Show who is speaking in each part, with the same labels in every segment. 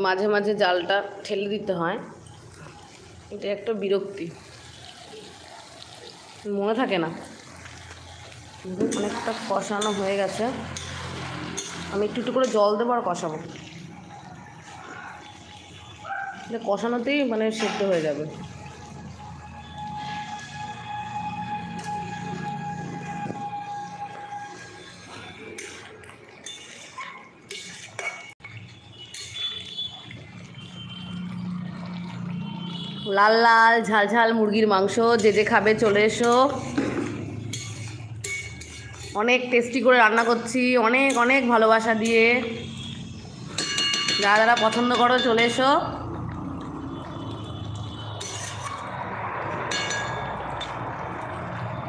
Speaker 1: মাঝে মাঝে জালটা ঠেলে দিতে হয়, এটা একটা বিরক্তি, মনে থাকে না। অনেকটা কষানো হয়ে গেছে, আমি একটু একটু করে জল দেবো আর কষাবো, কষানোতেই মানে সেদ্ধ হয়ে যাবে। লাল লাল ঝাল ঝাল মুরগির মাংস, যে যে খাবে চলে এসো। অনেক টেস্টি করে রান্না করছি, অনেক অনেক ভালোবাসা দিয়ে। যারা যারা পছন্দ করো চলে এসো।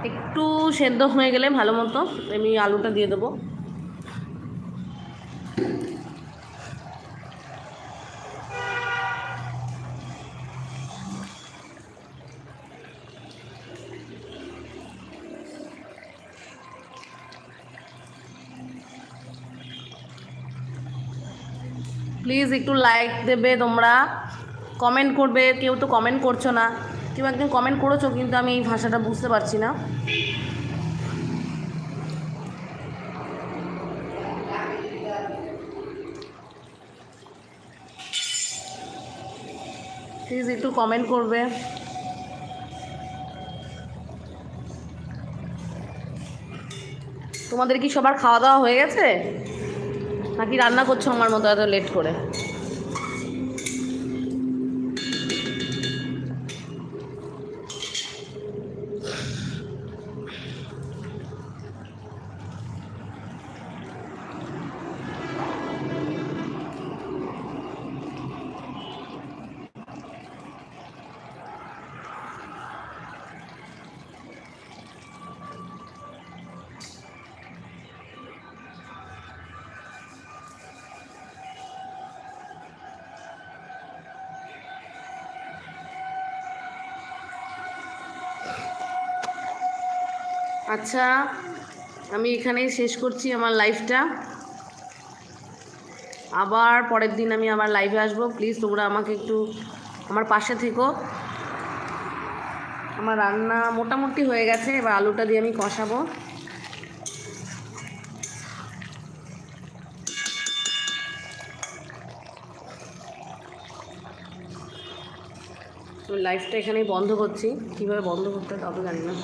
Speaker 1: একটু সেদ্ধ হয়ে গেলে ভালো মতো আমি আলুটা দিয়ে দেবো। প্লিজ একটু লাইক দেবে তোমরা, কমেন্ট করবে। কেউ তো কমেন্ট করছো না, কেউ একদিন কমেন্ট করেছো কিন্তু আমি এই ভাষাটা বুঝতে পারছি না। প্লিজ একটু কমেন্ট করবে। তোমাদের কি সবার খাওয়া দাওয়া হয়ে গেছে, নাকি রান্না করছো আমার মতো এত লেট করে? আচ্ছা, আমি এখানেই শেষ করছি আমার লাইভটা। আবার পরের দিন আমি আবার লাইভে আসবো। প্লিজ তোমরা আমাকে একটু আমার পাশে থেকো। আমার রান্না মোটামুটি হয়ে গেছে, এবার আলুটা দিয়ে আমি কষাবো। লাইভটা এখানেই বন্ধ করছি, কীভাবে বন্ধ করতে হবে তা তো জানি না।